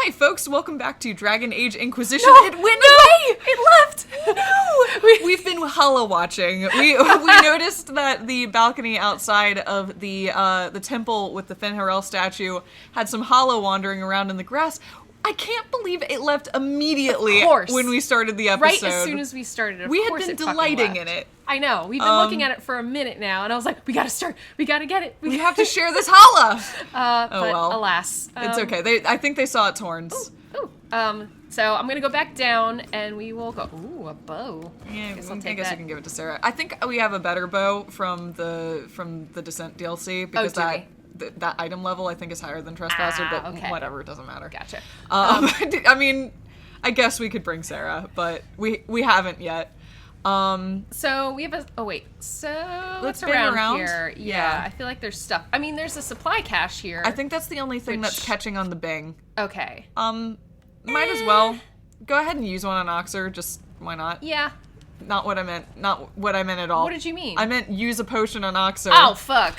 Hi, folks. Welcome back to Dragon Age Inquisition. No, It went away! It left! No! We've been holo watching. We noticed that the balcony outside of the temple with the Fen'Harel statue had some holo wandering around in the grass. I can't believe it left immediately when we started the episode. Right as soon as we started, we had been delighting in it. I know. We've been looking at it for a minute now, and I was like, we gotta start. We gotta get it. We have to share this holla! But alas. It's okay. I think they saw its horns. Ooh. So I'm gonna go back down, and we will go. Ooh, a bow. Yeah, I guess we can give it to Sarah. I think we have a better bow from the Descent DLC because that item level I think is higher than Trespasser, but whatever, it doesn't matter. Gotcha. I mean, I guess we could bring Sarah, but we haven't yet. So we have a. Oh wait. So let's what's around here? Yeah, I feel like there's stuff. I mean, there's a supply cache here. I think that's the only thing that's catching on the Bing. Okay. Might as well go ahead and use one on Oxer. Just why not? Yeah. Not what I meant. Not what I meant at all. What did you mean? I meant use a potion on Oxer. Oh fuck.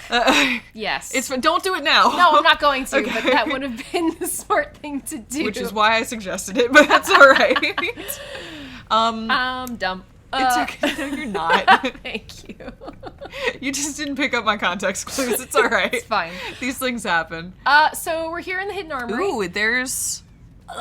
Yes. Don't do it now. No, I'm not going to. Okay. But that would have been the smart thing to do. Which is why I suggested it. But that's all right. I'm dumb. It's okay. No, you're not. Thank you. You just didn't pick up my context clues. It's all right. It's fine. These things happen. So we're here in the hidden armory. Ooh,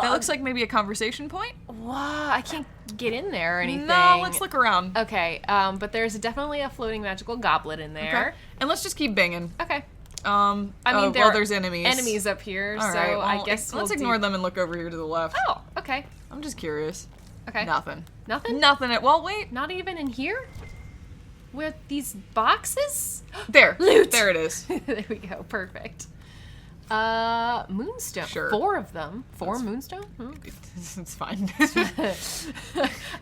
that looks like maybe a conversation point. Wow, I can't get in there or anything. No, let's look around. Okay, but there's definitely a floating magical goblet in there. Okay. And let's just keep banging. Okay. I mean, there's enemies. Enemies up here, all so right, well, I guess let's ignore them and look over here to the left. Oh, okay. I'm just curious. Okay. Nothing. Nothing? Nothing. Well, wait. Not even in here? With these boxes? There. Loot! There it is. There we go. Perfect. Moonstone. Sure. 4 of them. 4 moonstone? It's fine.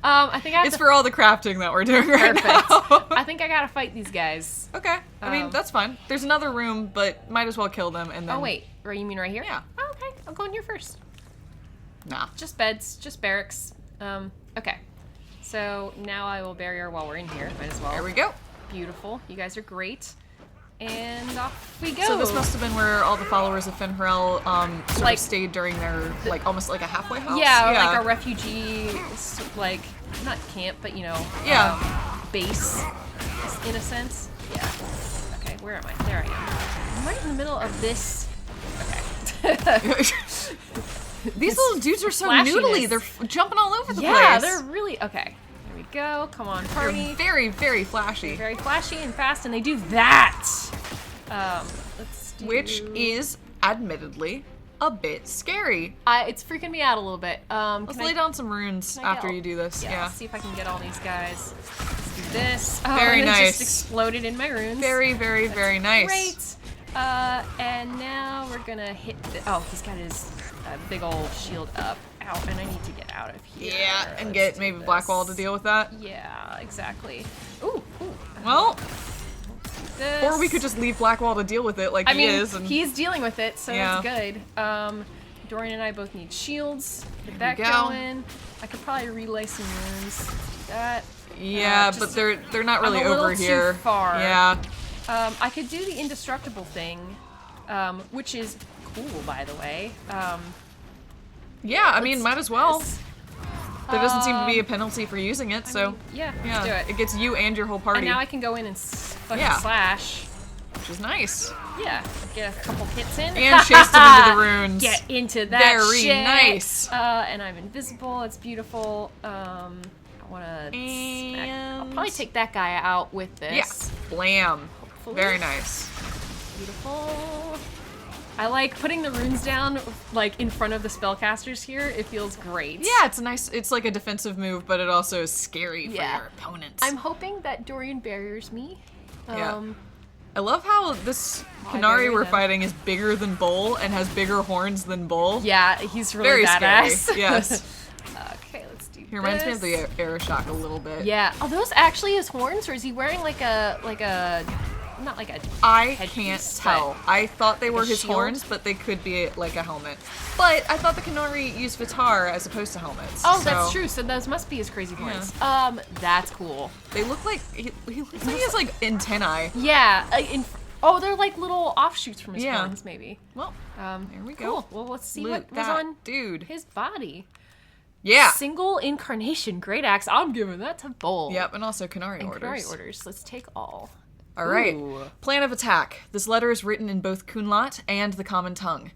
I think it's for all the crafting that we're doing right now. I think I gotta fight these guys. Okay. I mean, that's fine. There's another room, but might as well kill them and then... Oh, wait. You mean right here? Yeah. Oh, okay. I'll go in here first. Nah. Just beds. Just barracks. Okay. So now I will barrier while we're in here. Might as well. There we go. Beautiful. You guys are great. And off we go. So this must have been where all the followers of Fen'Harel sort of stayed during their, almost like a halfway house? Yeah, like a refugee, not camp, but, base, in a sense. Yeah. Okay, where am I? There I am. I'm right in the middle of this. Okay. These little dudes are so noodly. They're jumping all over the place. Yeah, they're really... Okay. There we go. Come on, party. They're very, very flashy. They're very flashy and fast, and they do that. Let's do... Which is, admittedly, a bit scary. It's freaking me out a little bit. Let's lay down some runes after you do this. Yeah. Let's see if I can get all these guys. Let's do this. Very nice. It just exploded in my runes. Very, very, very nice. Great. And now we're gonna hit he's got his big old shield up. Ow, and I need to get out of here. Yeah, and get maybe Blackwall to deal with that. Yeah, exactly. Ooh. Well, this. or we could just leave Blackwall to deal with it like he is. And he's dealing with it, so that's good. Dorian and I both need shields. Get that going. I could probably relay some runes. Do that. Yeah, but they're not really over here. Too far. Yeah. I could do the indestructible thing, which is cool, by the way. Yeah, I mean, might as well. There doesn't seem to be a penalty for using it, so... Yeah, let's do it. It gets you and your whole party. And now I can go in and fucking slash. Which is nice. Yeah, get a couple hits in. And chase them into the runes. Get into that Very nice. And I'm invisible, it's beautiful. I wanna I'll probably take that guy out with this. Yeah, blam. Hopefully. Very nice. Beautiful. I like putting the runes down, in front of the spellcasters here. It feels great. Yeah, it's nice. It's like a defensive move, but it also is scary for your opponents. I'm hoping that Dorian barriers me. I love how this Canary we're fighting is bigger than Bull and has bigger horns than Bull. Yeah, he's really very badass. Scary. Yes. Okay, let's do He reminds me of the Aeroshock a little bit. Yeah. Are those actually his horns, or is he wearing like a not like a I can't tell. I thought they were his horns, but they could be like a helmet. But I thought the Canary used Vitar as opposed to helmets. Oh, so that's true. So those must be his crazy horns. Yeah. That's cool. They look like he looks like he has like antennae. Yeah. Oh, they're like little offshoots from his horns, maybe. Well, here we go. Cool. Well, let's see Loot what was that on dude. his body. Yeah. Single incarnation, great axe. I'm giving that to Bull. Yep, and also Canary And orders. Canary orders. Let's take all. All right. Ooh. Plan of attack. This letter is written in both Kunlat and the Common Tongue.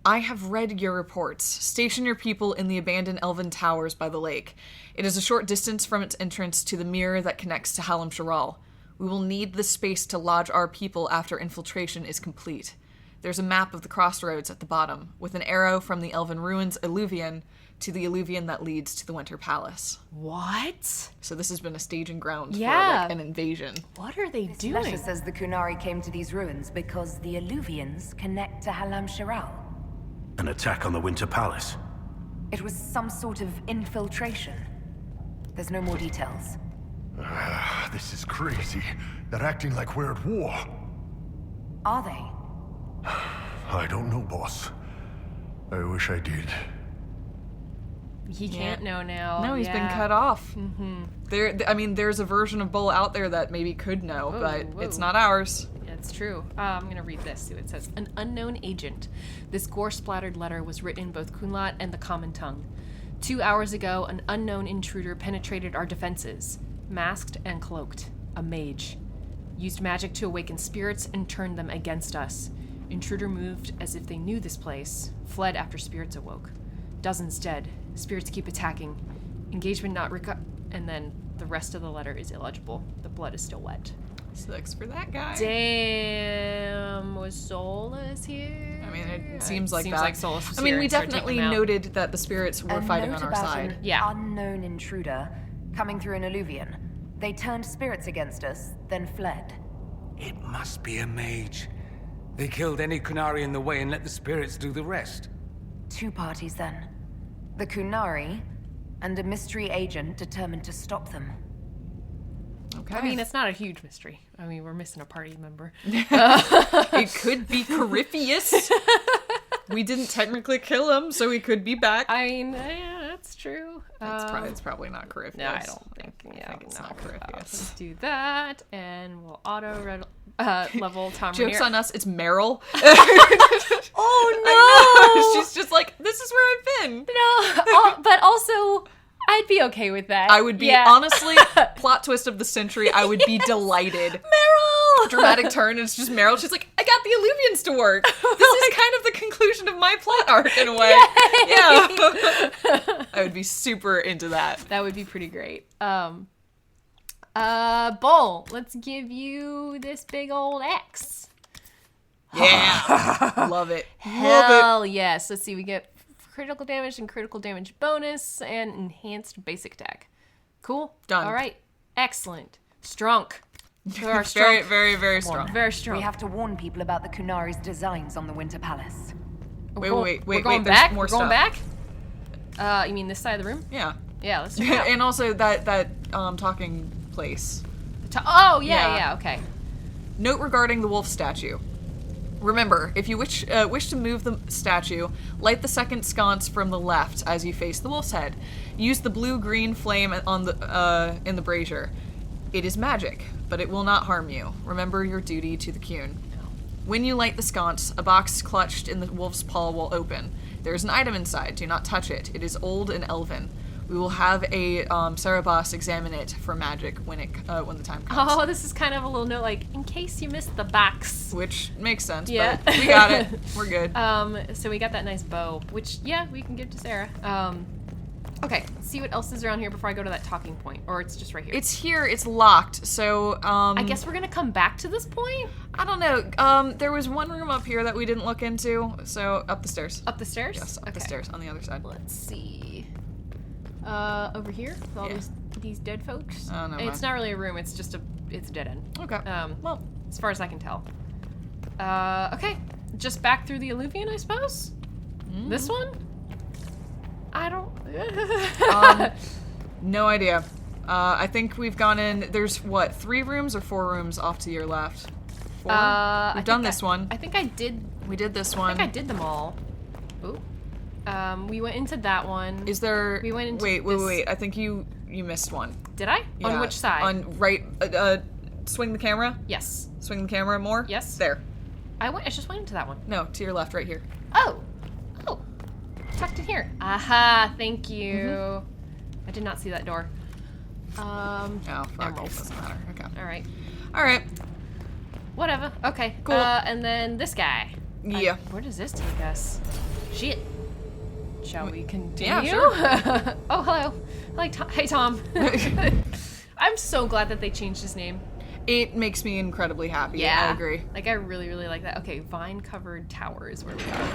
I have read your reports. Station your people in the abandoned elven towers by the lake. It is a short distance from its entrance to the mirror that connects to Halam Sharal. We will need this space to lodge our people after infiltration is complete. There's a map of the crossroads at the bottom, with an arrow from the elven ruins Illuvian to the Illuvian that leads to the Winter Palace. What? So this has been a staging ground for an invasion. What are they doing? This letter says the Kunari came to these ruins because the Illuvians connect to Halam Sharal. An attack on the Winter Palace. It was some sort of infiltration. There's no more details. This is crazy. They're acting like we're at war. Are they? I don't know, boss. I wish I did. He can't know now. No, he's been cut off. Mm-hmm. There's a version of Bull out there that maybe could know, but it's not ours. It's true. I'm going to read this. See what it says. An unknown agent. This gore-splattered letter was written in both Kunlat and the Common Tongue. 2 hours ago, an unknown intruder penetrated our defenses. Masked and cloaked. A mage. Used magic to awaken spirits and turned them against us. Intruder moved as if they knew this place. Fled after spirits awoke. Dozens dead. Spirits keep attacking. Engagement not and then the rest of the letter is illegible. The blood is still wet. Sucks for that guy. Damn, was Solus here? I mean, it seems like that. Like Solus was I mean, here we and started definitely taking them out. noted that the spirits were fighting on our side. An Yeah. unknown intruder coming through an Illuvian. They turned spirits against us, then fled. It must be a mage. They killed any Kunari in the way and let the spirits do the rest. 2 parties then. The Kunari and a mystery agent determined to stop them. Okay. I mean, it's not a huge mystery. I mean, we're missing a party member. It could be Corypheus. We didn't technically kill him, so he could be back. I mean, yeah, that's true. It's probably not Corypheus. No, I don't think. Yeah, it's not Corypheus. Let's do that, and we'll auto level Tom Joke's Rainier. on us, it's Meryl. Oh no! She's just like, this is where I've been. No, but also, I'd be okay with that. I would be, honestly, plot twist of the century, I would be delighted. Meryl! Dramatic turn, and it's just Meryl. She's like, I got the Illuvians to work. This is kind of the conclusion of my plot arc in a way. Yeah. I would be super into that. That would be pretty great. Bull, let's give you this big old X. Yeah. Love it. Hell yes. Let's see, we get critical damage and critical damage bonus and enhanced basic attack. Cool. Done. All right. Excellent. Strong. Very, very, very strong. Very strong. We have to warn people about the Kunari's designs on the Winter Palace. Wait, We're going there's back? more We're going stuff. back? You mean this side of the room? Yeah. Yeah, let's check it out. And also that talking place. Oh, Yeah. yeah, okay. Note regarding the wolf statue. Remember, if you wish to move the statue, light the second sconce from the left as you face the wolf's head. Use the blue-green flame on the in the brazier. It is magic, but it will not harm you. Remember your duty to the Qun. When you light the sconce, a box clutched in the wolf's paw will open. There is an item inside. Do not touch it. It is old and elven. We will have a Cerebos examine it for magic when the time comes. Oh, this is kind of a little note, like, in case you missed the box. Which makes sense, Yeah. but we got it. We're good. So we got that nice bow, which, yeah, we can give to Sarah. Okay, let's see what else is around here before I go to that talking point, or it's just right here. It's here. It's locked. So, I guess we're gonna come back to this point? I don't know. There was one room up here that we didn't look into, so up the stairs. Up the stairs? Yes, up the stairs on the other side. Let's see. Over here with all these dead folks. Oh, no, it's not really a room. It's just it's a dead end. Okay. Well, as far as I can tell. Okay, just back through the Illuvian, I suppose. This one? I don't. No idea. I think we've gone in. There's what, 3 rooms or 4 rooms off to your left? 4. We've done this one. I think I did. We did this I one. think I did them all. Ooh. We went into that one. Is there? We went into wait. this- I think you missed one. Did I? Yeah, On which side? On right, swing the camera. Yes. Swing the camera more. Yes. There. I just went into that one. No, to your left, right here. Oh. Oh. Tucked in here. Aha, thank you. I did not see that door. Oh, fuck. Emeralds. Doesn't matter. Okay. Alright. Alright. Whatever. Okay. Cool. And then this guy. Yeah. Where does this take us? Shit. Shall we continue? Yeah, sure. Oh, hello. Hey, Tom. I'm so glad that they changed his name. It makes me incredibly happy. Yeah. I agree. Like, I really, really like that. Okay, vine-covered tower is where we are.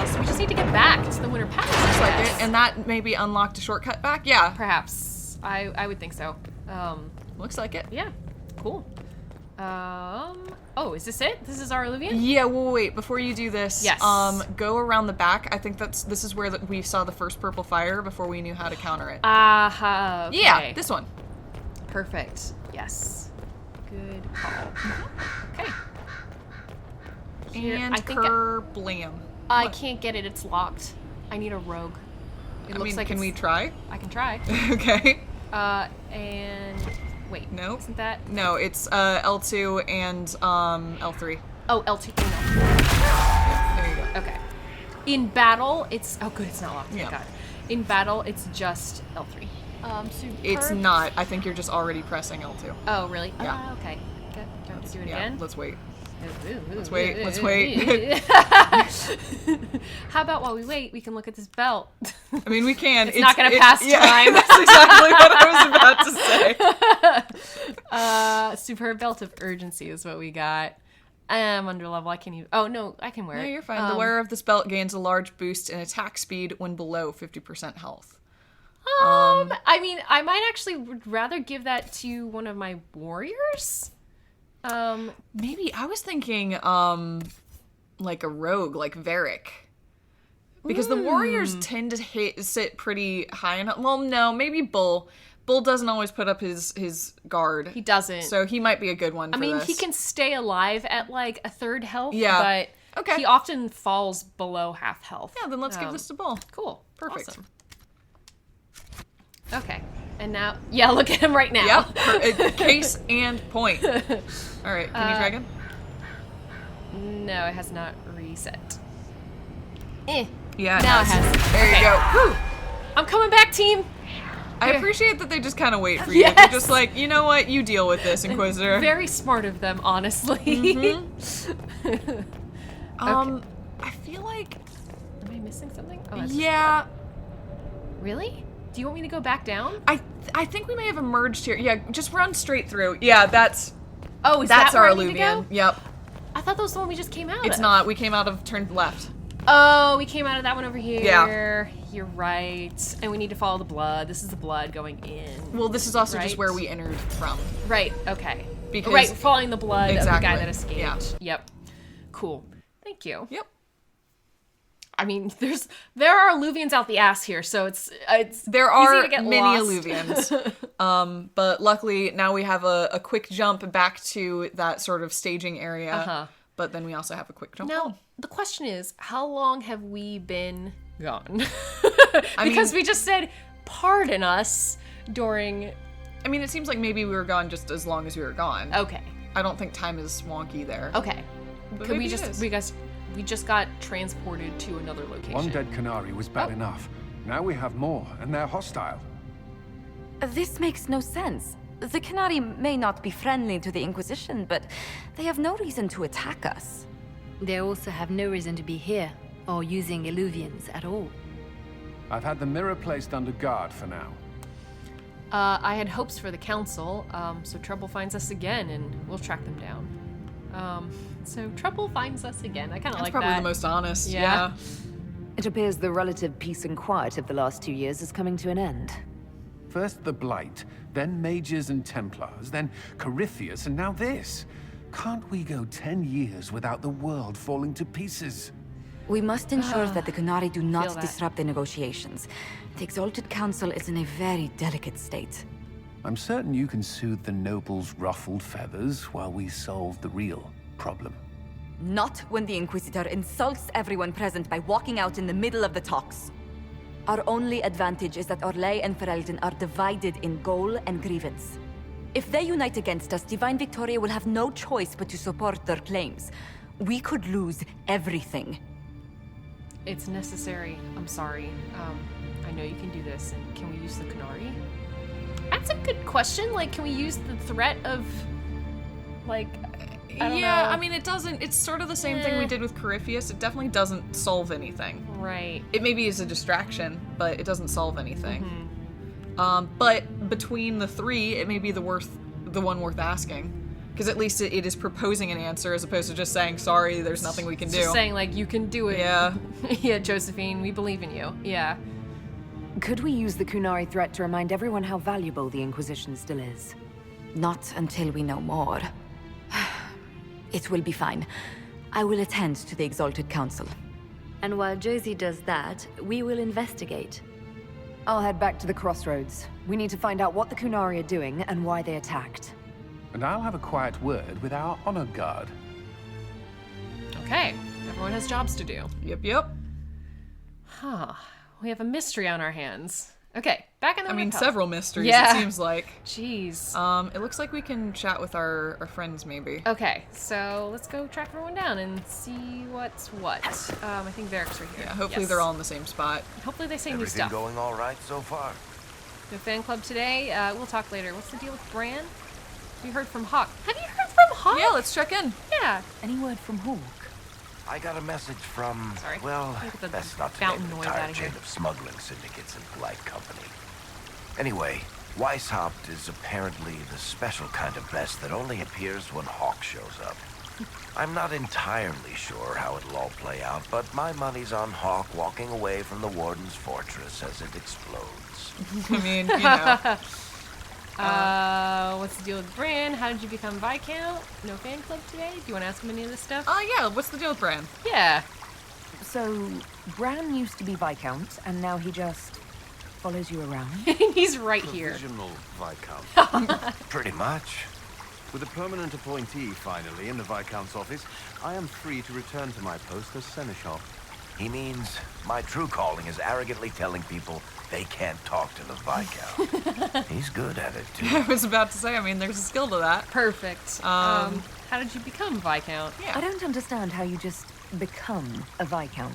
So we just need to get back to the Winter Palace. Looks like it. And that maybe unlocked a shortcut back? Yeah. Perhaps. I would think so. Looks like it. Yeah. Cool. Oh, is this it? This is our Olivia? Yeah, well, wait, before you do this, Yes. Go around the back. I think this is where we saw the first purple fire before we knew how to counter it. Aha, okay. Yeah, this one. Perfect. Yes. Good call. Okay. Here, And I think kerblam. I What? can't get it. It's locked. I need a rogue. It I looks mean, like can we it's- try? I can try. Okay. And wait. No. Isn't that? No, it's L2 and L3. Oh, L2. No. There you go. Okay. In battle, it's good. It's not locked. Thank Yeah. God. In battle, it's just L3. Superb. It's not. I think you're just already pressing L2. Oh, really? Yeah. Okay. Good. Do you want to do it Yeah, again? let's wait. Let's wait, let's wait. How about while we wait, we can look at this belt? I mean, we can. It's not gonna pass time. That's exactly what I was about to say. Superb belt of urgency is what we got. I'm under level. I can't even. Oh no, I can wear it. No, you're fine. The wearer of this belt gains a large boost in attack speed when below 50% health. I mean, I might actually would rather give that to one of my warriors. Maybe I was thinking like a rogue, like Varric. Because the warriors tend to sit pretty high enough. Well, no, maybe Bull. Bull doesn't always put up his guard. He doesn't. So he might be a good one for I mean, this. he can stay alive at like a third health. Yeah. But Okay. he often falls below half health. Yeah, then let's give this to Bull. Cool. Perfect. Awesome. Okay. And now, yeah, look at him right now. Yep. Case and point. All right, can you try again? No, it has not reset. Yeah, Now it nice. has. There Okay. you go. Whew. I'm coming back, team. I appreciate that they just kind of wait for you. Yes. They're just like, you know what? You deal with this, Inquisitor. Very smart of them, honestly. I feel like, Am I missing something? Oh, that's yeah, Really? Do you want me to go back down? I think we may have emerged here. Yeah, just run straight through. Yeah, that's Oh, is that's that where our I need to Alluvian. go? Yep. I thought that was the one we just came out It's of. not. We came out of turned left. Oh, we came out of that one over here. Yeah. You're right. And we need to follow the blood. This is the blood going in. Well, this is also Right. just where we entered from. Right, okay. Because- right, following the blood of the Exactly. guy that escaped. Yeah. Yep. Cool. Thank you. Yep. I mean, there are alluvians out the ass here, so it's There easy are to get many lost. Alluvians. But luckily now we have a quick jump back to that sort of staging area. Uh-huh. But then we also have a quick jump Now, home. the question is, how long have we been gone? I Because mean- we just said, pardon us during... I mean, it seems like maybe we were gone just as long as we were gone. Okay. I don't think time is wonky there. Okay. But Could maybe we it is. we just got transported to another location. One dead Canary was bad Oh. enough. Now we have more, and they're hostile. This makes no sense. The Canary may not be friendly to the Inquisition, but they have no reason to attack us. They also have no reason to be here, or using Illuvians at all. I've had the mirror placed under guard for now. I had hopes for the council, so trouble finds us again, and we'll track them down. So trouble finds us again. I kind of That's like probably that. the most honest. Yeah. Yeah. It appears the relative peace and quiet of the last 2 years is coming to an end. First the Blight, then Mages and Templars, then Corypheus, and now this. Can't we go 10 years without the world falling to pieces? We must ensure that the Canary do Feel not that. disrupt the negotiations. The Exalted Council is in a very delicate state. I'm certain you can soothe the nobles' ruffled feathers while we solve the real problem. Not when the Inquisitor insults everyone present by walking out in the middle of the talks. Our only advantage is that Orlais and Ferelden are divided in goal and grievance. If they unite against us, Divine Victoria will have no choice but to support their claims. We could lose everything. It's necessary. I'm sorry. I know you can do this. And can we use the Kunari? That's a good question. Like, can we use the threat of, like, I don't know. I mean, it doesn't. It's sort of the same thing we did with Corypheus. It definitely doesn't solve anything. Right. It maybe is a distraction, but it doesn't solve anything. Mm-hmm. But between the three, it may be the one worth asking. Because at least it is proposing an answer as opposed to just saying, sorry, there's nothing we can do. Just saying, like, you can do it. Yeah. Yeah, Josephine, we believe in you. Yeah. Could we use the Kunari threat to remind everyone how valuable the Inquisition still is? Not until we know more. It will be fine. I will attend to the Exalted Council. And while Josie does that, we will investigate. I'll head back to the crossroads. We need to find out what the Kunari are doing and why they attacked. And I'll have a quiet word with our honor guard. Okay. Everyone has jobs to do. Yep. Huh. We have a mystery on our hands. Okay, back in the hotel. Several mysteries, Yeah. it seems like. Jeez. It looks like we can chat with our friends, maybe. Okay, so let's go track everyone down and see what's what. I think Varric's right here. Yeah, hopefully Yes. they're all in the same spot. Hopefully they say new Everything stuff. going all right so far? The fan club today. We'll talk later. What's the deal with Bran? We heard from Hawk. Have you heard from Hawk? Yeah, let's check in. Yeah. Any word from Hawk? I got a message from, Sorry. well, Look at the best not to fountain name the noise entire outta here. chain of smuggling syndicates and polite company. Anyway, Weishaupt is apparently the special kind of best that only appears when Hawk shows up. I'm not entirely sure how it'll all play out, but my money's on Hawk walking away from the Warden's fortress as it explodes. I mean, you know. What's the deal with Bran? How did you become Viscount? No fan club today? Do you want to ask him any of this stuff? Yeah, what's the deal with Bran? Yeah. So, Bran used to be Viscount, and now he just follows you around? He's right here. Provisional Viscount. Pretty much. With a permanent appointee finally in the Viscount's office, I am free to return to my post as Seneschal. He means my true calling is arrogantly telling people they can't talk to the Viscount. He's good at it, too. I was about to say, I mean, there's a skill to that. Perfect. How did you become Viscount? Yeah. I don't understand how you just become a Viscount.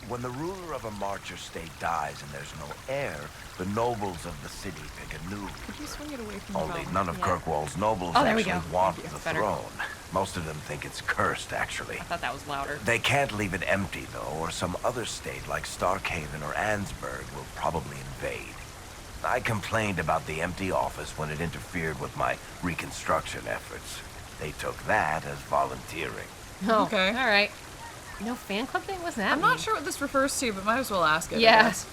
When the ruler of a marcher state dies and there's no heir, the nobles of the city pick a new ruler. Could you swing it away from Only the none of Kirkwall's nobles Oh, there we actually go. want Maybe the that's better. throne. Most of them think it's cursed, actually. I thought that was louder. They can't leave it empty, though, or some other state like Starkhaven or Ansburg will probably invade. I complained about the empty office when it interfered with my reconstruction efforts. They took that as volunteering. Oh, Okay. All right. No fan club thing? What's that I'm mean? not sure what this refers to, but might as well ask it. I Yeah. guess.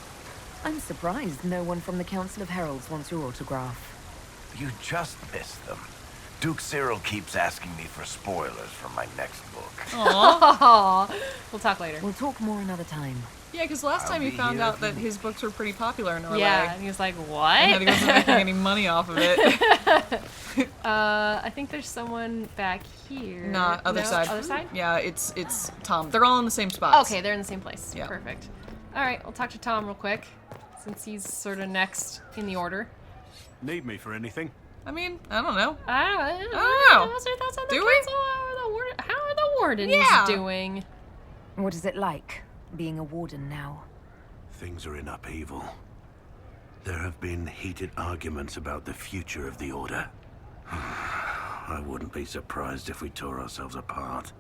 I'm surprised no one from the Council of Heralds wants your autograph. You just missed them. Duke Cyril keeps asking me for spoilers for my next book. Aw. We'll talk later. We'll talk more another time. Yeah, because last I'll time you be found here out if that you- his books were pretty popular in Norway. Yeah, and he was like, And that he what? wasn't making any money off of it. I think there's someone back here. Nah, other No? side. Other side? Yeah, it's Tom. They're all in the same spots. Okay, they're in the same place. Yeah. Perfect. All right, I'll talk to Tom real quick, since he's sort of next in the order. Need me for anything? I mean, I don't know. I don't know. What's your thoughts on the Do we? council? How are the wardens Yeah. doing? What is it like, being a warden now? Things are in upheaval. There have been heated arguments about the future of the Order. I wouldn't be surprised if we tore ourselves apart.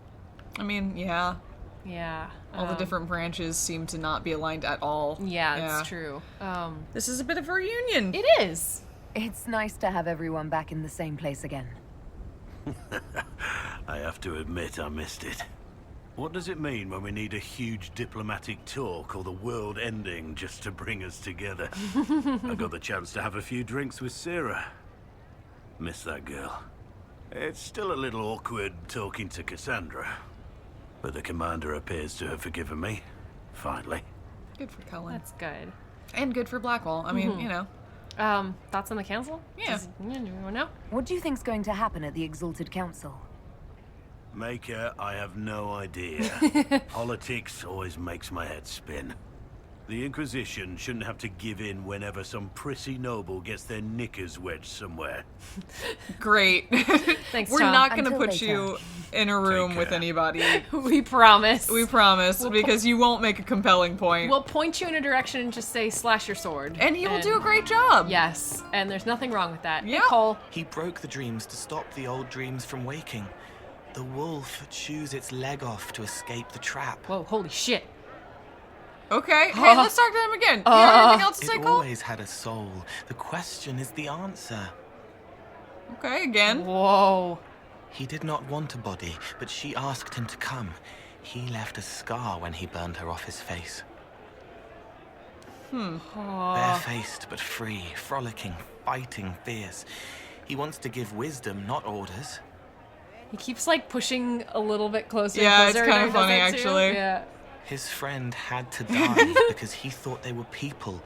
I mean, yeah. Yeah. All the different branches seem to not be aligned at all. Yeah, that's true. This is a bit of a reunion. It is. It's nice to have everyone back in the same place again. I have to admit I missed it. What does it mean when we need a huge diplomatic talk or the world ending just to bring us together? I got the chance to have a few drinks with Sarah. Miss that girl. It's still a little awkward talking to Cassandra, but the commander appears to have forgiven me. Finally. Good for Cullen. That's good. And good for Blackwall. I mean, you know. Thoughts on the council? Yeah. Do you want to know? What do you think's going to happen at the Exalted Council? Maker, I have no idea. Politics always makes my head spin. The Inquisition shouldn't have to give in whenever some prissy noble gets their knickers wedged somewhere. Great. Thanks, We're Tom. not going to Until put later. you in a room with anybody. We promise. We promise, because you won't make a compelling point. We'll point you in a direction and just say, slash your sword. And he will do a great job. Yes, and there's nothing wrong with that. Yeah. Hey, Cole. He broke the dreams to stop the old dreams from waking. The wolf chews its leg off to escape the trap. Whoa, holy shit. Okay, hey, let's talk to him again. You have anything else to say, It Cole? always had a soul. The question is the answer. Okay, again. Whoa. He did not want a body, but she asked him to come. He left a scar when he burned her off his face. Barefaced but free, frolicking, fighting, fierce. He wants to give wisdom, not orders. He keeps like pushing a little bit closer. Yeah, and closer it's kind of and does funny, that too. actually. Yeah. His friend had to die because he thought they were people.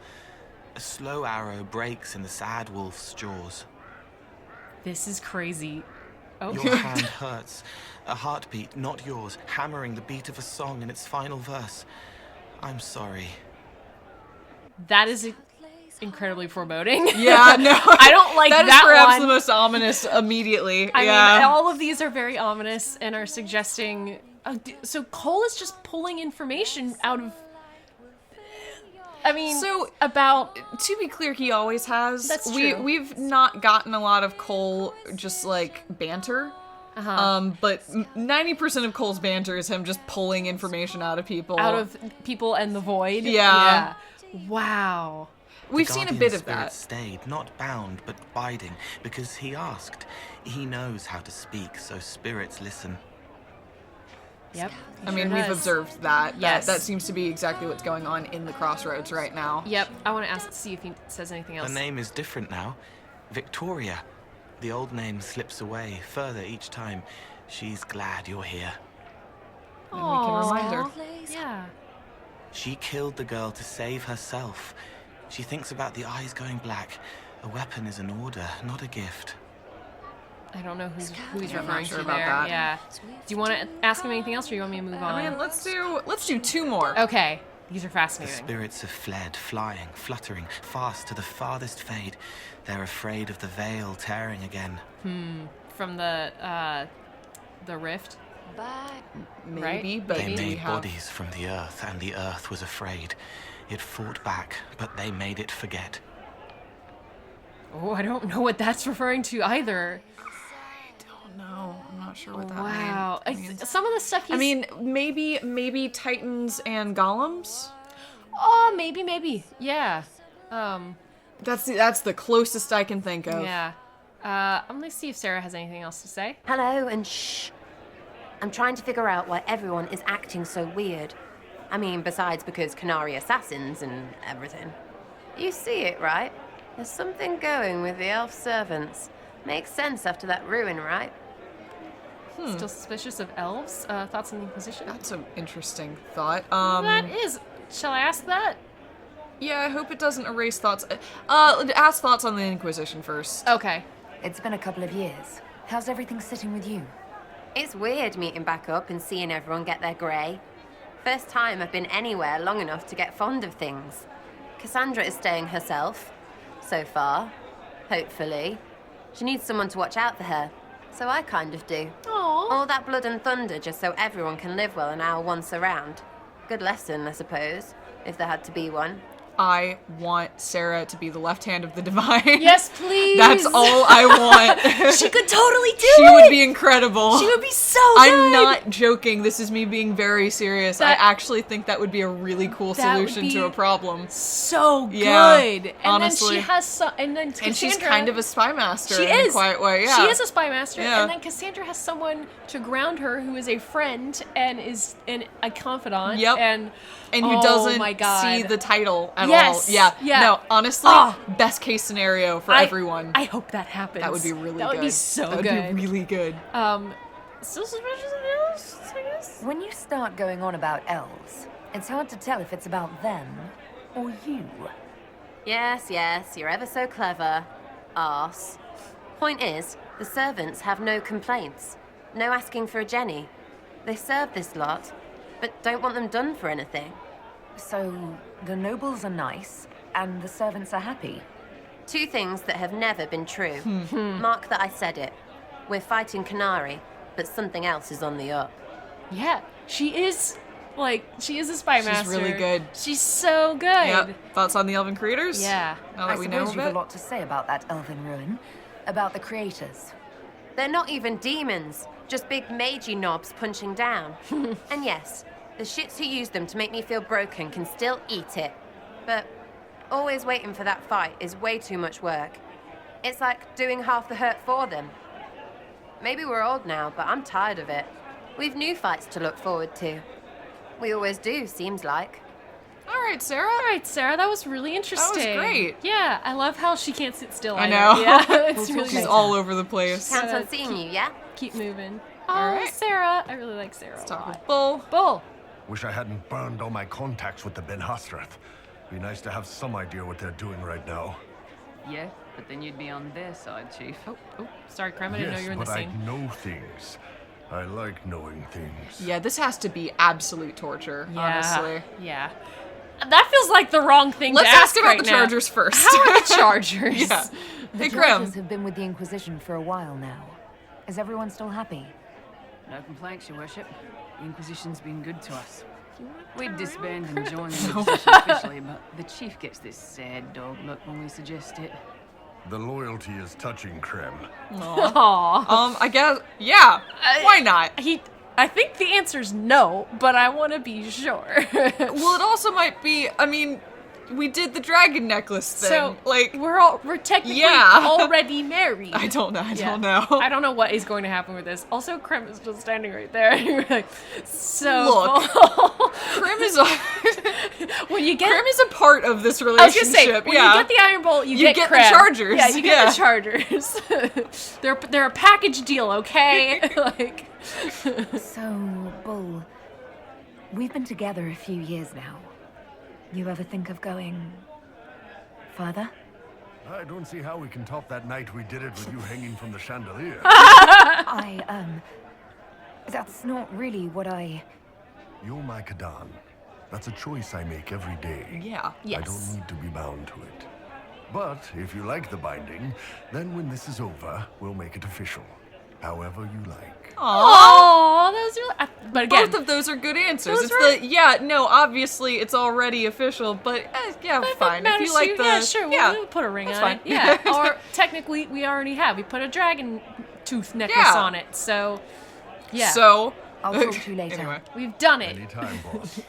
A slow arrow breaks in the sad wolf's jaws. This is crazy. Oh. Your hand hurts. A heartbeat, not yours, hammering the beat of a song in its final verse. I'm sorry. That is incredibly foreboding. Yeah, no. I don't like that That is perhaps one. the most ominous immediately. I yeah. mean, all of these are very ominous and are suggesting... so Cole is just pulling information out of... I mean, So, about... to be clear, he always has. That's true. We've not gotten a lot of Cole just like banter. But 90% of Cole's banter is him just pulling information out of people. Out of people and the void. Yeah. Wow. We've The seen a guardian bit of spirit that. Stayed, not bound, but biding, because he asked. He knows how to speak, so spirits listen. Yep. I mean, Sure we've does. observed that. Yes. That seems to be exactly what's going on in the crossroads right now. Yep. I want to see if he says anything else. Her name is different now. Victoria. The old name slips away further each time. She's glad you're here. And we can remind her. Yeah. She killed the girl to save herself. She thinks about the eyes going black. A weapon is an order, not a gift. I don't know who he's I'm not referring sure to about there. that. Yeah. Do you want to ask him anything else, or you want me to move on? I mean, let's do two more. Okay. These are The fascinating. spirits have fled, flying, fluttering, fast to the farthest fade. They're afraid of the veil tearing again. From the rift. Maybe, Right? but They do we made have... bodies from the earth, and the earth was afraid. It fought back, but they made it forget. Oh, I don't know what that's referring to either. No, I'm not sure what that Wow. means. Some of the stuff he's... I mean, maybe Titans and Golems? Oh, maybe. Yeah. That's the closest I can think of. Yeah. I'm gonna see if Sarah has anything else to say. Hello, and shh. I'm trying to figure out why everyone is acting so weird. I mean, besides because Canary assassins and everything. You see it, right? There's something going with the elf servants. Makes sense after that ruin, right? Still suspicious of elves? Thoughts on the Inquisition? That's an interesting thought. That is... Shall I ask that? Yeah, I hope it doesn't erase thoughts. Ask thoughts on the Inquisition first. Okay. It's been a couple of years. How's everything sitting with you? It's weird meeting back up and seeing everyone get their grey. First time I've been anywhere long enough to get fond of things. Cassandra is staying herself. So far. Hopefully. She needs someone to watch out for her. So I kind of do. Aww. All that blood and thunder just so everyone can live well an hour once around. Good lesson, I suppose, if there had to be one. I want Sarah to be the left hand of the divine. Yes, please. That's all I want. She could totally do She it. would be incredible. She would be so good. I'm not joking. This is me being very serious. I actually think that would be a really cool solution to a problem. So Yeah, good. And honestly. then she has some. And then Cassandra, And she's kind of a spy master She in is. a quiet way. Yeah. She is a spy master. Yeah. And then Cassandra has someone to ground her who is a friend and is a confidant. Yep. And who oh doesn't my God. see the title at Yes, all. Yeah. yeah. No, honestly, Ah. best case scenario for everyone. I hope that happens. That would be really good. That would be so That would good. be really good. Still suspicious of elves, I guess? When you start going on about elves, it's hard to tell if it's about them or you. Yes, you're ever so clever. Arse. Point is, the servants have no complaints. No asking for a Jenny. They serve this lot, but don't want them done for anything. So, the nobles are nice, and the servants are happy. Two things that have never been true. Mark that I said it. We're fighting Canary, but something else is on the up. Yeah, she is, she is a spy master. She's really good. She's so good. Yep. Thoughts on the Elven creators? Yeah. Now that we know a you've bit. a lot to say about that elven ruin. About the creators. They're not even demons, just big magey knobs punching down. And yes, the shits who use them to make me feel broken can still eat it. But always waiting for that fight is way too much work. It's like doing half the hurt for them. Maybe we're old now, but I'm tired of it. We've new fights to look forward to. We always do, seems like. All right, Sarah. That was really interesting. That was great. Yeah, I love how she can't sit still. I know. Yeah, it's really She's all over the place. Counts on seeing you, yeah? Keep moving. All Oh, right. Sarah. I really like Sarah Let's a talk lot. with Bull. Bull. Wish I hadn't burned all my contacts with the Ben Hastrath. Be nice to have some idea what they're doing right now. Yeah, but then you'd be on their side, Chief. Oh, sorry, Creme. I didn't know you were in the but scene. I know things. I like knowing things. Yeah, this has to be absolute torture, honestly. Yeah. That feels like the wrong thing Let's to ask about right the now. Chargers first. How are the Chargers? Yeah. The Hey, Chargers Grim. have been with the Inquisition for a while now. Is everyone still happy? No complaints, Your Worship. The Inquisition's been good to us. We'd disband and join the Inquisition officially, but the Chief gets this sad dog look when we suggest it. The loyalty is touching, Creme. Aww. I guess, yeah. Why not? I think the answer's no, but I want to be sure. Well, it also might be, I mean, we did the dragon necklace thing. So, like, we're technically already married. I don't know. I don't know what is going to happen with this. Also, Creme is just standing right there. You're like, so look, Creme is when you get Creme is a part of this relationship. I was gonna say, when you get the Iron Bolt, you get the Chargers. Yeah, you get the Chargers. They're a package deal, okay? So, Bull, we've been together a few years now. You ever think of going further? I don't see how we can top that night we did it with you hanging from the chandelier. That's not really what I... You're my Kadan. That's a choice I make every day. Yeah. I don't need to be bound to it. But if you like the binding, then when this is over, we'll make it official. However you like. Aww, that was really... But again... Both of those are good answers. Those It's obviously it's already official, but fine. If you like yeah, sure, we'll put a ring on fine. it. Yeah, or technically, we already have. We put a dragon tooth necklace on it, so... Yeah. So... I'll talk to you later. Anyway. We've done it. Anytime, boss.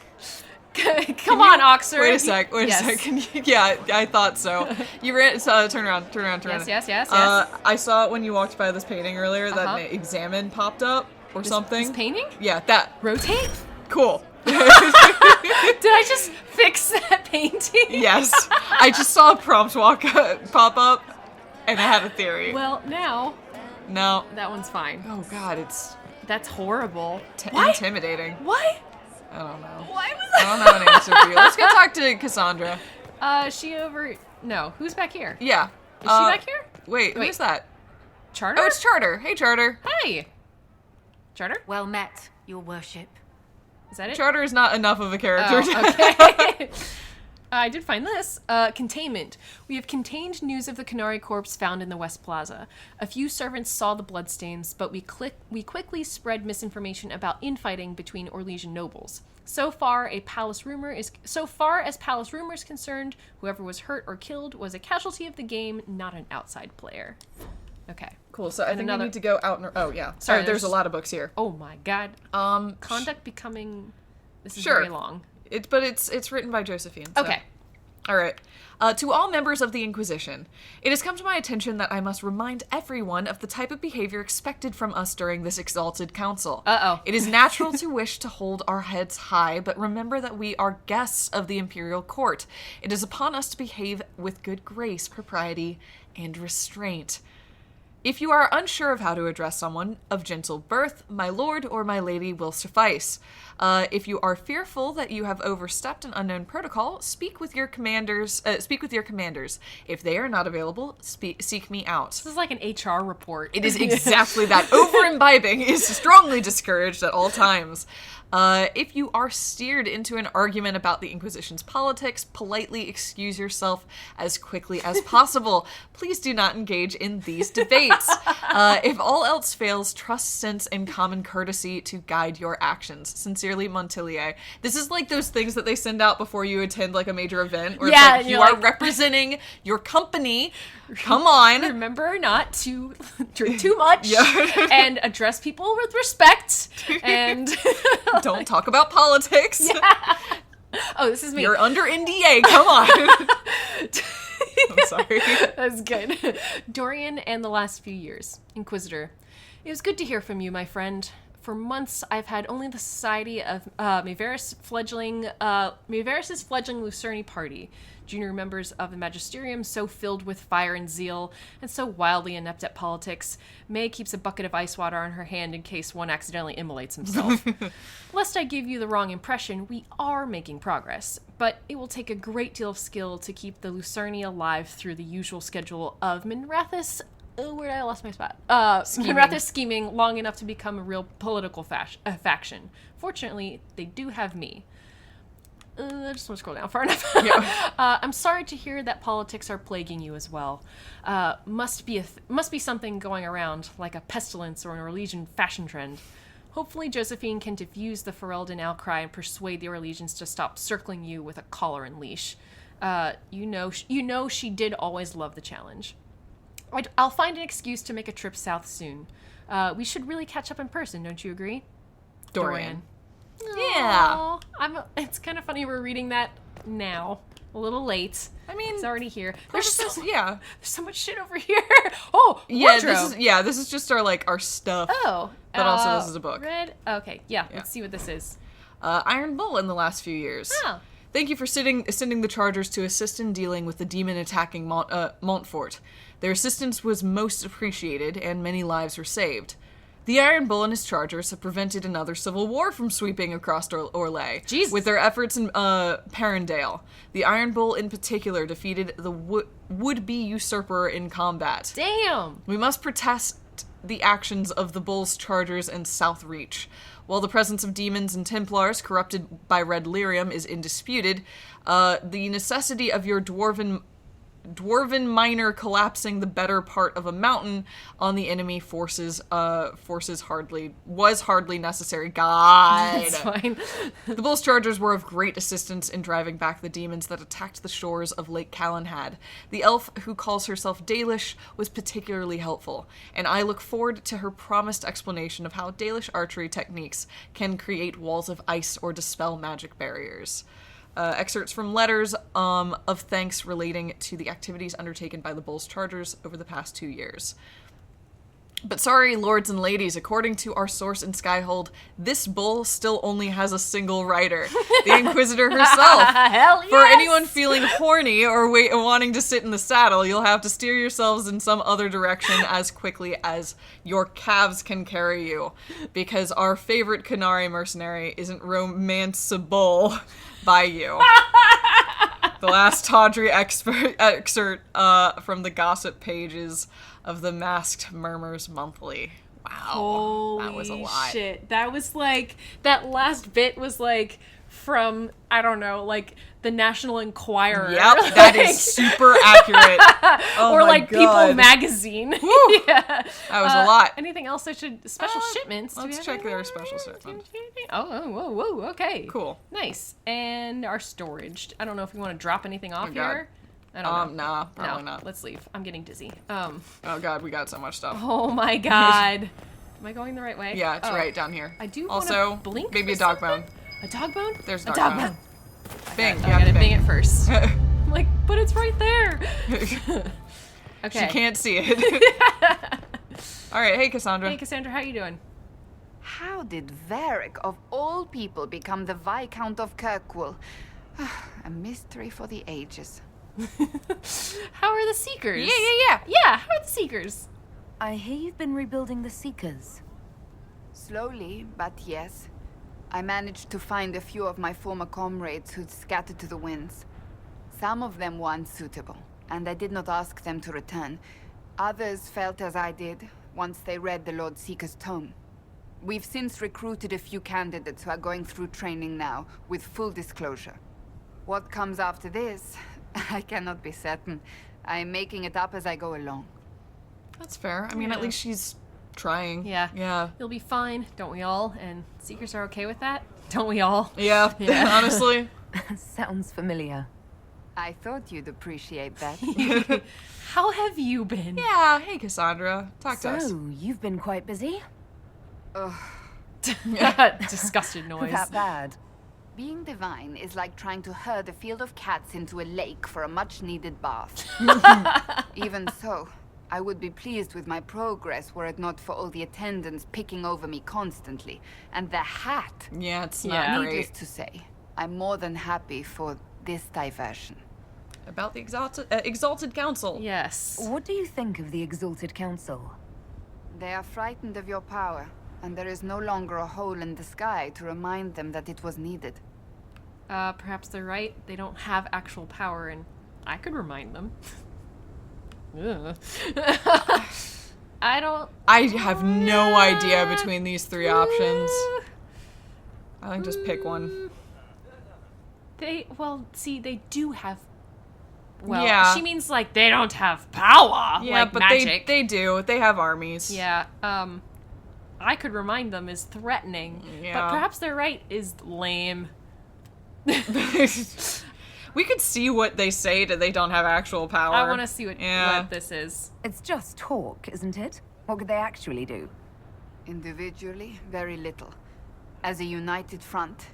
Come on, Oxer. Wait a sec. Yeah, I thought so. You ran. Turn around. Yes. I saw it when you walked by this painting earlier. That examine popped up or something. This painting? Yeah, that. Rotate? Cool. Did I just fix that painting? Yes. I just saw a prompt pop up, and I had a theory. Well, now. No. That one's fine. Oh God, That's horrible. Intimidating. What? I don't know. Why was I don't have an answer for you. Let's go talk to Cassandra. She over... No, who's back here? Yeah. Is she back here? Wait, who's that? Charter? Oh, it's Charter. Hey, Charter. Hi. Charter? Well met, Your Worship. Is that it? Charter is not enough of a character. Oh, okay. I did find this. Containment. We have contained news of the Canary corpse found in the West Plaza. A few servants saw the bloodstains, but we quickly spread misinformation about infighting between Orlesian nobles. So far as palace rumor is concerned, whoever was hurt or killed was a casualty of the game, not an outside player. Okay. Cool. So I think we need to go out. Oh yeah. Sorry. There's a lot of books here. Oh my God. Conduct becoming. This is sure. very long. It's written by Josephine. So. Okay. All right. To all members of the Inquisition, it has come to my attention that I must remind everyone of the type of behavior expected from us during this exalted council. Uh-oh. It is natural to wish to hold our heads high, but remember that we are guests of the imperial court. It is upon us to behave with good grace, propriety, and restraint. If you are unsure of how to address someone of gentle birth, my lord or my lady will suffice. If you are fearful that you have overstepped an unknown protocol, speak with your commanders. If they are not available, seek me out. This is like an HR report. It is exactly that. Over-imbibing is strongly discouraged at all times. If you are steered into an argument about the Inquisition's politics, politely excuse yourself as quickly as possible. Please do not engage in these debates. If all else fails, trust sense and common courtesy to guide your actions. Sincerely, Montilier. This is like those things that they send out before you attend like a major event, where it's like, you are representing your company. Come on. Remember not to drink too much and address people with respect and don't talk about politics. Yeah. Oh, this is me. You're under NDA. Come on. I'm sorry. That's good. Dorian and the last few years. Inquisitor. It was good to hear from you, my friend. For months, I've had only the society of Maveris' fledgling Lucerni party. Junior members of the Magisterium so filled with fire and zeal, and so wildly inept at politics. May keeps a bucket of ice water on her hand in case one accidentally immolates himself. Lest I give you the wrong impression, we are making progress, but it will take a great deal of skill to keep the Lucerni alive through the usual schedule of Minrathous. Where did I lost my spot? Minrathous scheming long enough to become a real political faction. Fortunately, they do have me. I just want to scroll down far enough. I'm sorry to hear that politics are plaguing you as well. Must be something going around, like a pestilence or an Orlesian fashion trend. Hopefully Josephine can diffuse the Ferelden outcry and persuade the Orlesians to stop circling you with a collar and leash. You know she did always love the challenge. I'll find an excuse to make a trip south soon. We should really catch up in person, don't you agree? Dorian. Yeah. It's kind of funny we're reading that now. A little late. I mean, it's already here. There's so much shit over here. Oh, wardrobe. This is just our stuff. Oh. But also this is a book. Okay, let's see what this is. Iron Bull in the last few years. Oh. Thank you for sending the Chargers to assist in dealing with the demon attacking Montfort. Their assistance was most appreciated, and many lives were saved. The Iron Bull and his Chargers have prevented another civil war from sweeping across Orlais. Jesus. With their efforts in Perendale. The Iron Bull in particular defeated the would-be usurper in combat. Damn! We must protest the actions of the Bull's Chargers and South Reach. While the presence of demons and Templars corrupted by Red Lyrium is indisputed, the necessity of your dwarven miner collapsing the better part of a mountain on the enemy forces was hardly necessary. God. That's fine. The Bull's Chargers were of great assistance in driving back the demons that attacked the shores of Lake Calenhad. The elf who calls herself Dalish was particularly helpful, and I look forward to her promised explanation of how Dalish archery techniques can create walls of ice or dispel magic barriers. Excerpts from letters of thanks relating to the activities undertaken by the Bull's Chargers over the past 2 years. But sorry, lords and ladies, according to our source in Skyhold, this bull still only has a single rider, the Inquisitor herself. Hell yes! For anyone feeling horny or wanting to sit in the saddle, you'll have to steer yourselves in some other direction as quickly as your calves can carry you, because our favorite Qunari mercenary isn't romanceable by you. The last tawdry excerpt from the gossip pages of the Masked Murmurs Monthly. Wow. Holy that was a lot. Shit. That was that last bit was from, I don't know, the National Enquirer. Yep, that is super accurate. Oh or my God. People Magazine. Yeah. That was a lot. Anything else special shipments? Let's check their special shipment. Oh, whoa, okay. Cool. Nice. And our storage. I don't know if we want to drop anything off here. I don't know. Nah, probably not. Let's leave. I'm getting dizzy. Oh God, we got so much stuff. Oh my God. Am I going the right way? Yeah, it's right down here. I do also want to blink. Maybe a dog bone. A dog bone? There's a dog bone. Bing. I gotta bing it first. I'm but it's right there. Okay. She can't see it. All right. Hey, Cassandra. Hey, Cassandra. How you doing? How did Varric, of all people, become the Viscount of Kirkwall? A mystery for the ages. How are the Seekers? Yeah. Yeah, how are the Seekers? I hear you've been rebuilding the Seekers. Slowly, but yes. I managed to find a few of my former comrades who'd scattered to the winds. Some of them were unsuitable, and I did not ask them to return. Others felt as I did, once they read the Lord Seeker's tome. We've since recruited a few candidates who are going through training now, with full disclosure. What comes after this, I cannot be certain. I'm making it up as I go along. That's fair. I mean, at least she's trying. Yeah. Yeah. You'll be fine, don't we all? And Seekers are okay with that? Don't we all? Yeah, honestly. Sounds familiar. I thought you'd appreciate that. How have you been? Yeah, hey Cassandra. Talk to us. So, you've been quite busy? Ugh. Disgusted noise. That bad. Being divine is like trying to herd a field of cats into a lake for a much-needed bath. Even so, I would be pleased with my progress were it not for all the attendants picking over me constantly. And the hat. Yeah, it's not great. Needless to say, I'm more than happy for this diversion. About the Exalted Council. Yes. What do you think of the Exalted Council? They are frightened of your power, and there is no longer a hole in the sky to remind them that it was needed. Perhaps they're right. They don't have actual power, and I could remind them. I have no idea between these three options. I think just pick one. They do have. Well, yeah. She means like they don't have power. Yeah, like but magic. they do. They have armies. Yeah. I could remind them is threatening. Yeah. But perhaps they're right is lame. We could see what they say that they don't have actual power. I want to see what this is. It's just talk, isn't it? What could they actually do? Individually, very little. As a united front,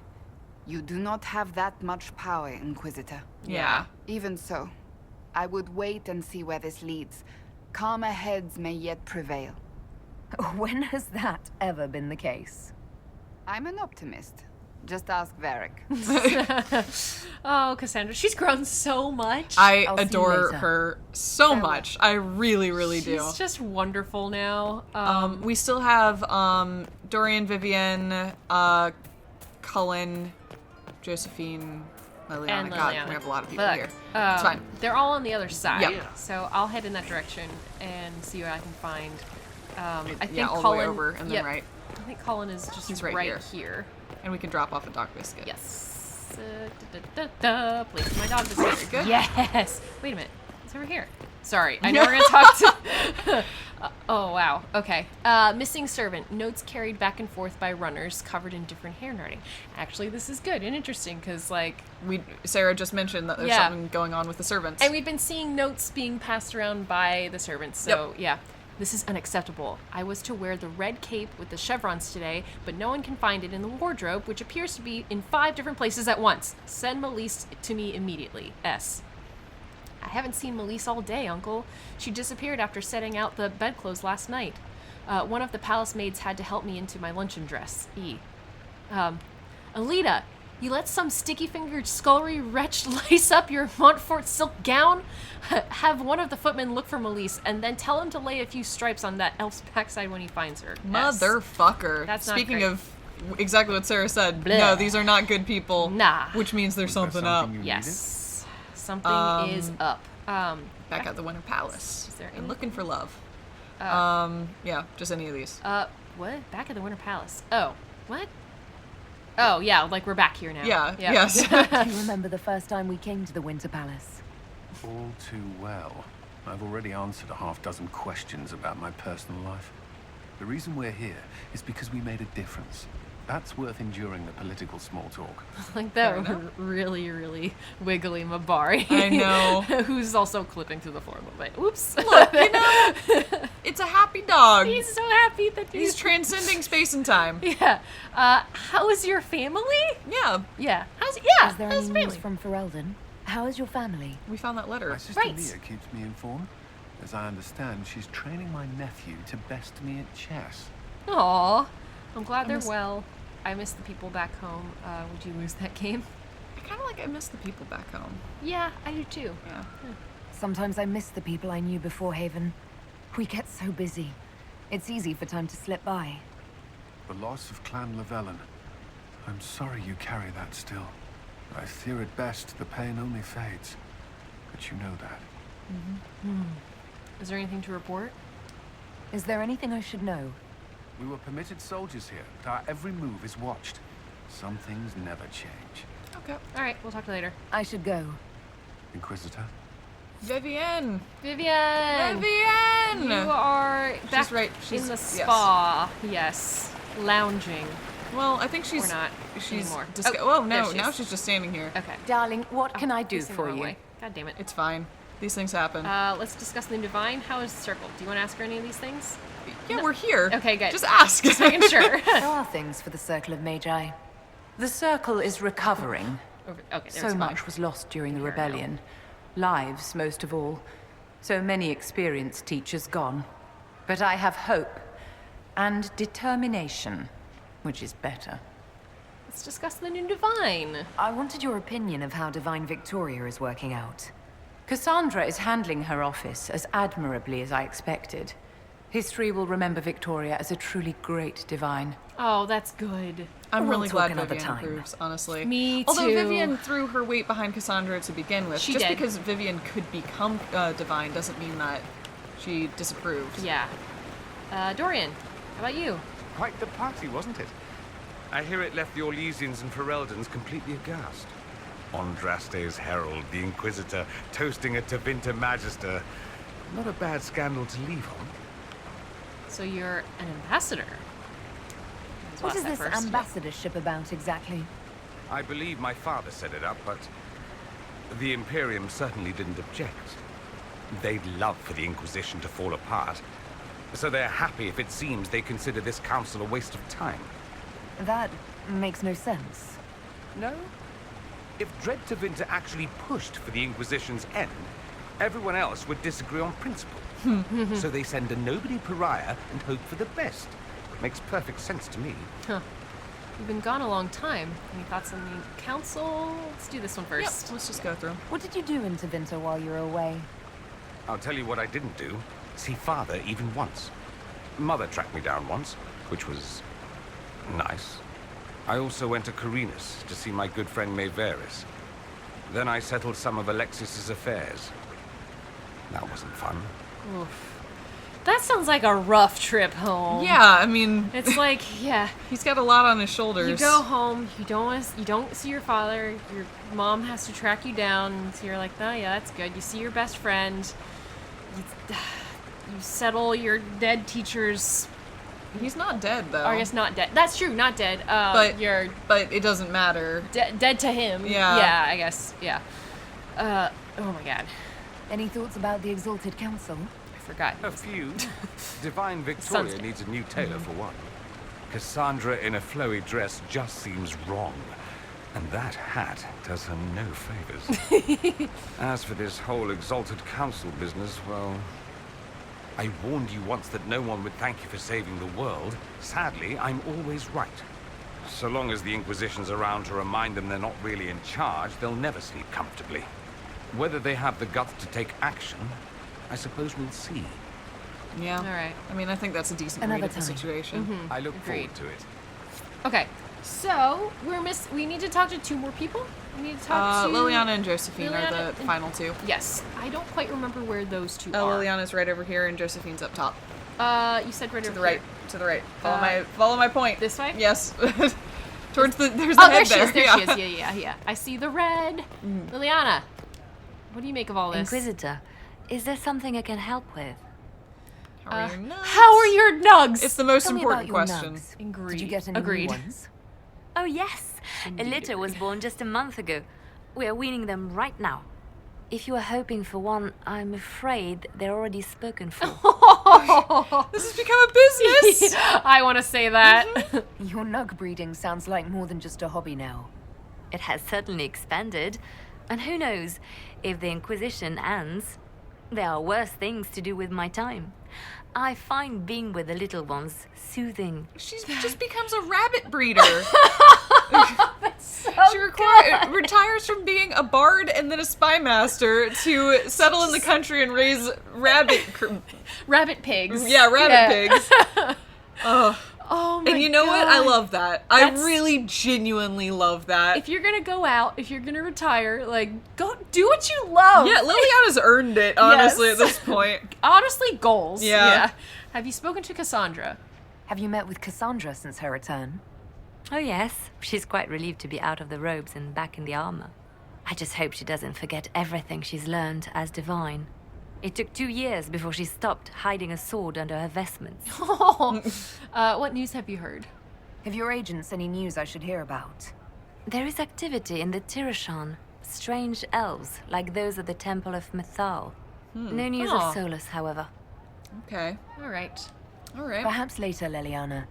you do not have that much power, Inquisitor. Yeah. Even so, I would wait and see where this leads. Calmer heads may yet prevail. When has that ever been the case? I'm an optimist. Just ask Varric. Oh, Cassandra, she's grown so much. I'll adore her so much. I really, really do. She's just wonderful now. We still have Dorian, Vivian, Cullen, Josephine, Liliana. And God, Liliana. we have a lot of people Look, here. It's fine. They're all on the other side. Yep. So I'll head in that direction and see what I can find. I think all Cullen, the way over and then right. I think Cullen is just He's right here. And we can drop off a dog biscuit. Yes. Place my dog biscuit. Very good. Yes. Wait a minute. It's over here. Sorry. I know we're going to talk to... oh, wow. Okay. Missing servant. Notes carried back and forth by runners covered in different handwriting. Actually, this is good and interesting because, like... Sarah just mentioned that there's something going on with the servants. And we've been seeing notes being passed around by the servants. So, yeah. This is unacceptable. I was to wear the red cape with the chevrons today, but no one can find it in the wardrobe, which appears to be in 5 different places at once. Send Melise to me immediately. S. I haven't seen Melise all day, Uncle. She disappeared after setting out the bedclothes last night. One of the palace maids had to help me into my luncheon dress. E. Alita, you let some sticky-fingered scullery wretch lace up your Montfort silk gown? Have one of the footmen look for Melise, and then tell him to lay a few stripes on that elf's backside when he finds her. Motherfucker. That's not Speaking great. of exactly what Sarah said, Blah. no, these are not good people. Nah. Which means there's something up. Yes. Something is up. Back at the Winter Palace. Is there and looking for love. Uh, yeah, just any of these. What? Back at the Winter Palace. Oh, what? Oh, yeah, like we're back here now. Yeah, yes. Do you remember the first time we came to the Winter Palace? All too well. I've already answered a half-dozen questions about my personal life. The reason we're here is because we made a difference. That's worth enduring the political small talk. Like that really, really wiggly Mabari. I know. Who's also clipping through the floor a little bit. Oops. Look, you know, it's a happy dog. He's so happy that he's transcending space and time. Yeah. How is your family? Yeah. Yeah. Is there any news from Ferelden? How is your family? We found that letter. My sister Mia keeps me informed. As I understand, she's training my nephew to best me at chess. Aw. I'm glad they're well. I miss the people back home. Would you lose that game? I miss the people back home. Yeah, I do too. Yeah. Sometimes I miss the people I knew before Haven. We get so busy. It's easy for time to slip by. The loss of Clan Llewellyn. I'm sorry you carry that still. I fear at best the pain only fades. But you know that. Is there anything to report? Is there anything I should know? We were permitted soldiers here, but our every move is watched. Some things never change. Okay. Alright, we'll talk to you later. I should go. Inquisitor? Vivienne! Vivienne! Vivienne! You are back in the spa. Yes. Lounging. Well, I think she's... Or not. She's... anymore. Oh, no, now she's just standing here. Okay. Darling, what can I do facing the for wrong you? way. God damn it. It's fine. These things happen. Let's discuss the Divine. How is the Circle? Do you want to ask her any of these things? Yeah, we're here. Okay, good. Just ask. Just making sure. There are things for the Circle of Magi. The Circle is recovering. Okay, So much was lost during the rebellion. Lives, most of all. So many experienced teachers gone. But I have hope. And determination. Which is better. Let's discuss the new Divine. I wanted your opinion of how Divine Victoria is working out. Cassandra is handling her office as admirably as I expected. History will remember Victoria as a truly great Divine. Oh, that's good. I'm We'll really talk glad another Vivienne time. approves, honestly. Me Although too. Vivienne threw her weight behind Cassandra to begin with. She Just did. because Vivienne could become Divine doesn't mean that she disapproved. Yeah. Dorian, how about you? Quite the party, wasn't it? I hear it left the Orlesians and Fereldans completely aghast. Andraste's herald, the Inquisitor, toasting a Tevinter Magister. Not a bad scandal to leave on. So you're an ambassador. What is this ambassadorship about exactly? I believe my father set it up, but the Imperium certainly didn't object. They'd love for the Inquisition to fall apart, so they're happy if it seems they consider this council a waste of time. That makes no sense. No? If Dread Tevinter actually pushed for the Inquisition's end, everyone else would disagree on principle. So they send a nobody pariah and hope for the best. Makes perfect sense to me. Huh. You've been gone a long time. Any thoughts on the council? Let's do this one first. Yep, let's just go through. What did you do in Tevinter while you were away? I'll tell you what I didn't do. See Father even once. Mother tracked me down once, which was nice. I also went to Carinus to see my good friend Maeveris. Then I settled some of Alexis's affairs. That wasn't fun. Oof. That sounds like a rough trip home. Yeah, I mean, it's like, yeah, he's got a lot on his shoulders. you go home, you don't see your father, your mom has to track you down, so you're like, oh yeah, that's good. You see your best friend, you settle your dead teachers. He's not dead though. Or I guess not dead. That's true, not dead. But you're it doesn't matter. Dead to him. Yeah. Yeah, I guess. Yeah. Oh my god. Any thoughts about the Exalted Council? I forgot. A few. Divine Victoria needs a new tailor for one. Cassandra in a flowy dress just seems wrong. And that hat does her no favors. As for this whole Exalted Council business, well, I warned you once that no one would thank you for saving the world. Sadly, I'm always right. So long as the Inquisition's around to remind them they're not really in charge, they'll never sleep comfortably. Whether they have the guts to take action, I suppose we'll see. Yeah. All right. I mean, I think that's a decent read of the situation. I look forward to it. Okay. So we need to talk to two more people. We need to talk to Liliana and Josephine Liliana are the final two. Yes. I don't quite remember where those two are. Liliana's right over here and Josephine's up top. You said right to over the right. here. To the right. Follow my point. This way? Yes. Towards the there's the head there there. She is. Yeah. I see the red. Liliana, what do you make of all this? Inquisitor, is there something I can help with? How are your nugs? How are your nugs? It's the most Tell me important about your question. nugs. Did you get any new ones? Oh yes, a litter was born just a month ago. We are weaning them right now. If you are hoping for one, I'm afraid they're already spoken for. This has become a business. I want to say that. Your nug breeding sounds like more than just a hobby now. It has certainly expanded. And who knows, if the Inquisition ends, there are worse things to do with my time. I find being with the little ones soothing. She just becomes a rabbit breeder. She retires from being a bard and then a spy master to settle in the country and raise rabbit pigs. Yeah, pigs. Oh. Oh my god. And you know what? I love that. I really genuinely love that. If you're gonna go out, if you're gonna retire, like, go do what you love. Yeah, Liliana's earned it, honestly, Yes. at this point. Honestly, goals. Yeah. Have you spoken to Cassandra? Have you met with Cassandra since her return? Oh yes, she's quite relieved to be out of the robes and back in the armor. I just hope she doesn't forget everything she's learned as divine. It took 2 years before she stopped hiding a sword under her vestments. What news have you heard? Have your agents any news I should hear about? There is activity in the Tirashan. Strange elves, like those at the Temple of Mythal. No news of Solus, however. Okay. All right. Perhaps later, Liliana.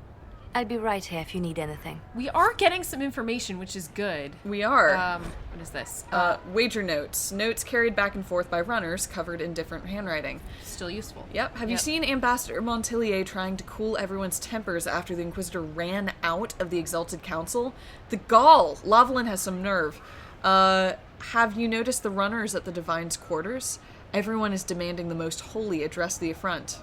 I'll be right here if you need anything. We are getting some information, which is good. We are. What is this? Wager notes. Notes carried back and forth by runners, covered in different handwriting. Still useful. Yep. Have you seen Ambassador Montilier trying to cool everyone's tempers after the Inquisitor ran out of the Exalted Council? The gall! Lavalin has some nerve. Have you noticed the runners at the Divine's quarters? Everyone is demanding the most holy address the affront.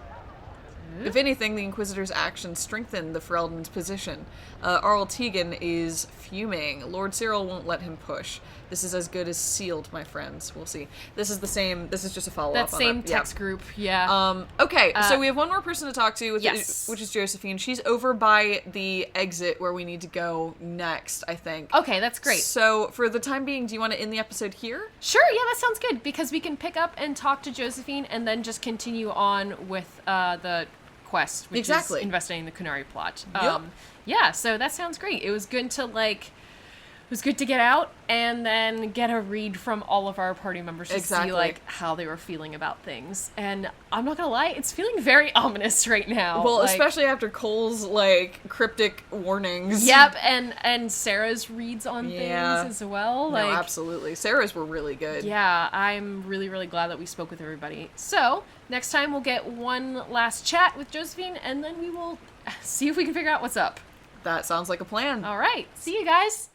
If anything, the Inquisitor's actions strengthen the Ferelden's position. Arl Tegan is fuming. Lord Cyril won't let him push. This is as good as sealed, my friends. We'll see. This is the same. This is just a follow-up That on same text group, yeah. Okay, so we have one more person to talk to, Yes. which is Josephine. She's over by the exit where we need to go next, I think. Okay, that's great. So, for the time being, do you want to end the episode here? Sure, yeah, that sounds good, because we can pick up and talk to Josephine and then just continue on with the quest, which is investigating the Kunari plot. Yeah, so that sounds great. It was good to get out and then get a read from all of our party members to see like how they were feeling about things. And I'm not gonna lie, it's feeling very ominous right now. Well, especially after Cole's like cryptic warnings. Yep, and Sarah's reads on things as well. No, absolutely. Sarah's were really good. Yeah, I'm really, really glad that we spoke with everybody. So next time we'll get one last chat with Josephine, and then we will see if we can figure out what's up. That sounds like a plan. All right, see you guys.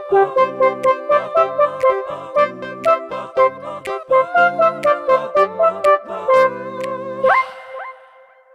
Thank you.